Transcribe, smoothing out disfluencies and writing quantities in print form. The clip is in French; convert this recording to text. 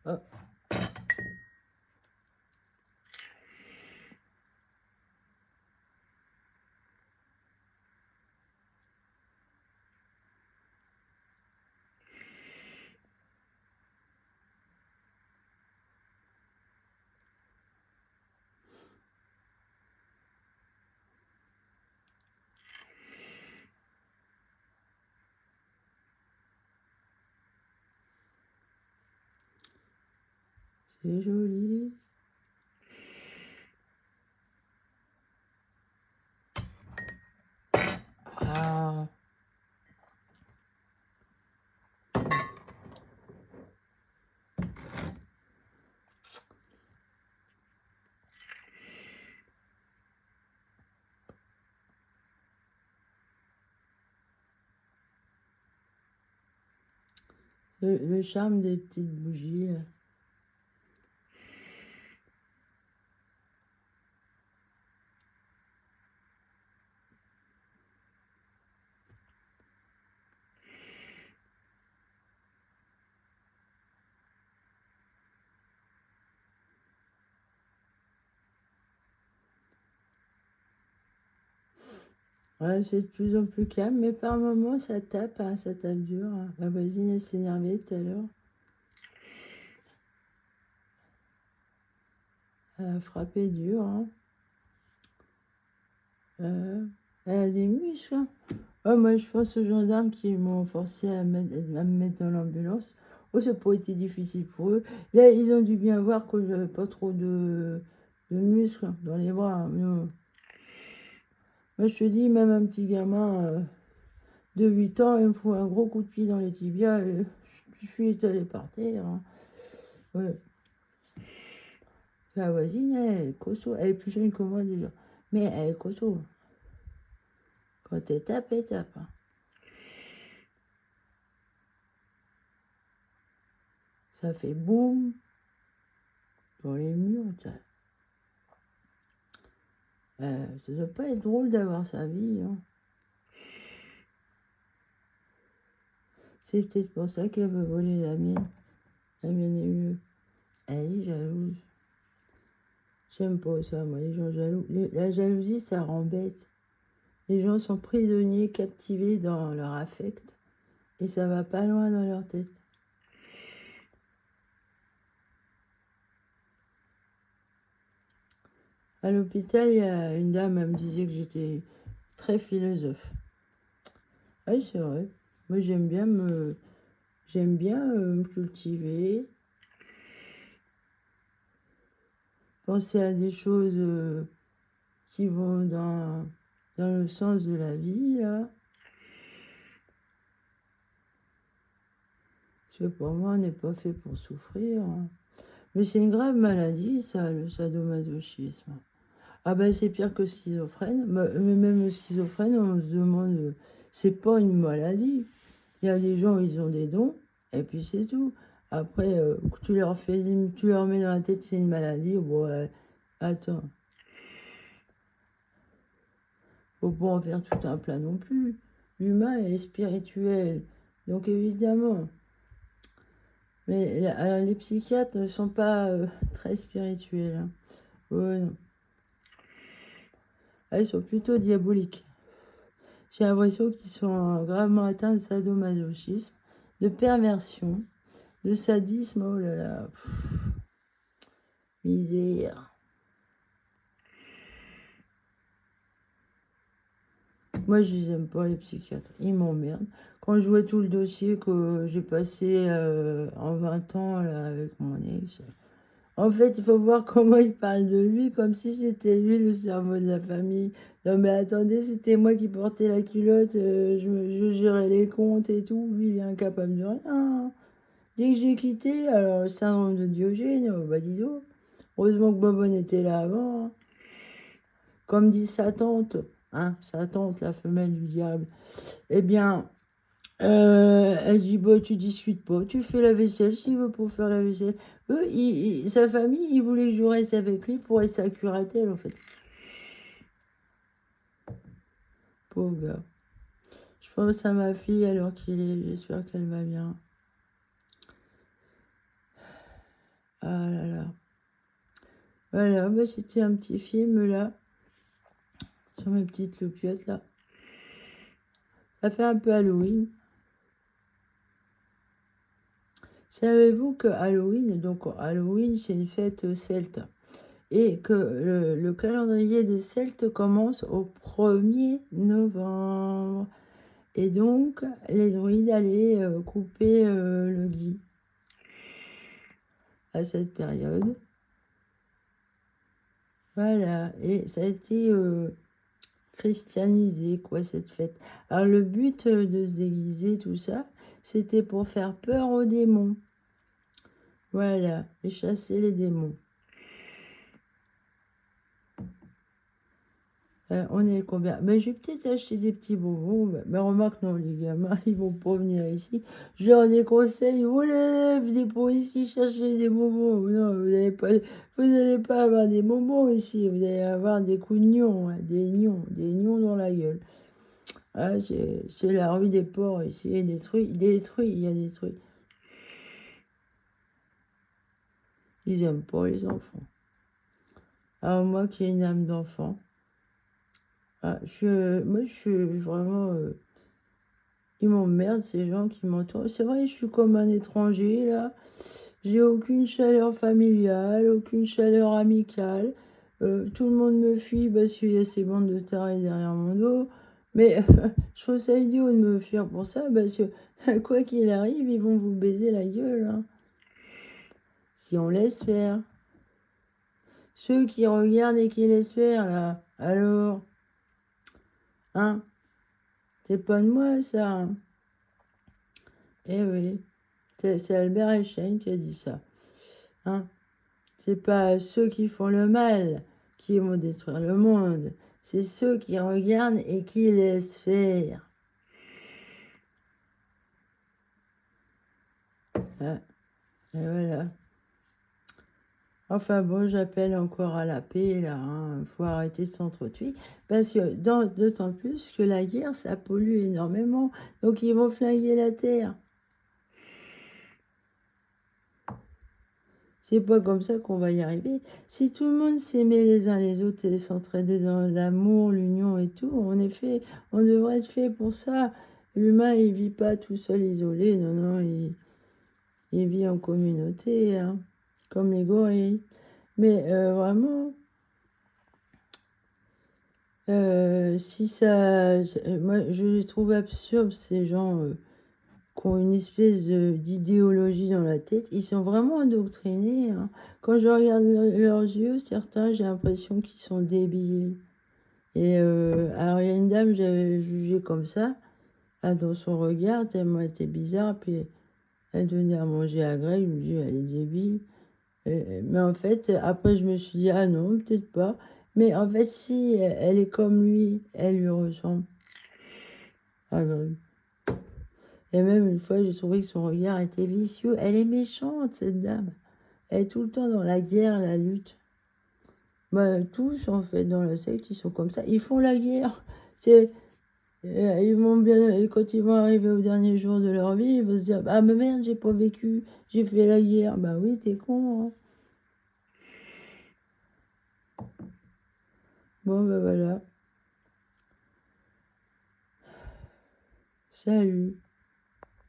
Oh. C'est joli. Ah. Le charme des petites bougies. Ouais, c'est de plus en plus calme, mais par moments, ça tape, hein, ça tape dur. Hein. Ma voisine, elle s'est énervée tout à l'heure. Elle a frappé dur. Hein. Elle a des muscles. Hein. Oh, moi, je pense aux gendarmes qui m'ont forcé à me mettre dans l'ambulance. Oh, ça n'a pas été difficile pour eux. Là, ils ont dû bien voir que j'avais pas trop de muscles dans les bras. Hein. Non. Moi, je te dis, même un petit gamin de 8 ans, il me faut un gros coup de pied dans les tibias. Je suis étalé par terre. Hein. Ouais. La voisine, elle est costaud. Elle est plus jeune que moi déjà. Mais elle est costaud. Quand elle tape, elle tape. Hein. Ça fait boum dans les murs. Ça doit pas être drôle d'avoir sa vie. Hein. C'est peut-être pour ça qu'elle veut voler la mienne. La mienne est mieux. Elle est jalouse. J'aime pas ça, moi, les gens jaloux. La jalousie, ça rend bête. Les gens sont prisonniers, captivés dans leur affect. Et ça va pas loin dans leur tête. À l'hôpital, il y a une dame, elle me disait que j'étais très philosophe. Oui, c'est vrai. Moi, j'aime bien me cultiver, penser à des choses qui vont dans le sens de la vie, là. Parce que pour moi, on n'est pas fait pour souffrir. Hein. Mais c'est une grave maladie, ça, le sadomasochisme. Ah ben, c'est pire que schizophrène. Mais même le schizophrène, on se demande, c'est pas une maladie. Il y a des gens, ils ont des dons, et puis c'est tout. Après, tu leur mets dans la tête c'est une maladie, bon, attends, faut pas en faire tout un plat non plus. L'humain est spirituel, donc évidemment. Mais alors, les psychiatres ne sont pas très spirituels. Hein. Ouais, non. Ah, ils sont plutôt diaboliques. J'ai l'impression qu'ils sont gravement atteints de sadomasochisme, de perversion, de sadisme, oh là là, misère. Moi, je les aime pas, les psychiatres. Ils m'emmerdent. Quand je vois tout le dossier que j'ai passé en 20 ans là, avec mon ex, en fait, il faut voir comment il parle de lui, comme si c'était lui le cerveau de la famille. Non, mais attendez, c'était moi qui portais la culotte, je gérais les comptes et tout. Lui, il est incapable de rien. Dès que j'ai quitté, alors le syndrome de Diogène, bah dis donc. Heureusement que Bobonne était là avant. Hein. Comme dit sa tante, la femelle du diable. Eh bien, elle dit, bah, tu discutes pas, tu fais la vaisselle s'il veut pour faire la vaisselle. Eux, sa famille, ils voulaient que je reste avec lui pour être sa curatelle, en fait. Pauvre gars. Je pense à ma fille alors qu'il est, j'espère qu'elle va bien. Ah là là. Voilà, bah, c'était un petit film là, sur mes petites loupiottes là. Ça fait un peu Halloween. Savez-vous que Halloween, donc Halloween, c'est une fête celte, et que le calendrier des Celtes commence au 1er novembre. Et donc, les druides allaient couper le gui à cette période. Voilà, et ça a été christianisé, quoi, cette fête. Alors, le but de se déguiser, tout ça, c'était pour faire peur aux démons. Voilà, et chasser les démons. On est combien? Mais je vais peut-être acheter des petits bonbons. Mais remarque, non, les gamins, ils vont pas venir ici. Je leur déconseille. Oh là là, venez pas ici chercher des bonbons. Non, vous n'allez pas avoir des bonbons ici. Vous allez avoir des coups de nions, hein, des nions dans la gueule. Ah, c'est la rue des porcs ici. Il y a il y a des trucs. Ils aiment pas les enfants. Alors moi qui ai une âme d'enfant, moi je suis vraiment... ils m'emmerdent, ces gens qui m'entourent. C'est vrai, je suis comme un étranger, là. J'ai aucune chaleur familiale, aucune chaleur amicale. Tout le monde me fuit parce qu'il y a ces bandes de tarés derrière mon dos. Mais je trouve ça idiot de me fuir pour ça, parce que quoi qu'il arrive, ils vont vous baiser la gueule, hein, si on laisse faire. Ceux qui regardent et qui laissent faire, là, alors, hein, c'est pas de moi, ça, hein. Eh oui, c'est Albert Einstein qui a dit ça. Hein. C'est pas ceux qui font le mal qui vont détruire le monde. C'est ceux qui regardent et qui laissent faire. Ah, et voilà. Enfin bon, j'appelle encore à la paix, là. Il faut arrêter cet entretien. Parce que d'autant plus que la guerre, ça pollue énormément. Donc ils vont flinguer la terre. C'est pas comme ça qu'on va y arriver. Si tout le monde s'aimait les uns les autres et s'entraidait dans l'amour, l'union et tout, en effet, on devrait être fait pour ça. L'humain, il vit pas tout seul isolé, non, non, il vit en communauté, hein, comme les gorilles. Mais vraiment, si ça, moi, je les trouve absurdes, ces gens qui ont une espèce d'idéologie dans la tête. Ils sont vraiment endoctrinés, hein. Quand je regarde leurs yeux, certains, j'ai l'impression qu'ils sont débiles. Et alors, il y a une dame, j'avais jugé comme ça, dans son regard, tellement elle était bizarre. Puis elle donnait à manger à Greg, je me dis, elle est débile. Mais en fait, après, je me suis dit, ah non, peut-être pas. Mais en fait, si, elle est comme lui, elle lui ressemble. Ah, Greg. Et même une fois, j'ai trouvé que son regard était vicieux. Elle est méchante, cette dame. Elle est tout le temps dans la guerre, la lutte. Bah, tous, en fait, dans la secte, ils sont comme ça. Ils font la guerre. C'est, ils vont bien, et quand ils vont arriver au dernier jour de leur vie, ils vont se dire, ah, mais merde, j'ai pas vécu, j'ai fait la guerre. Bah oui, t'es con, hein. Bon, ben voilà. Salut.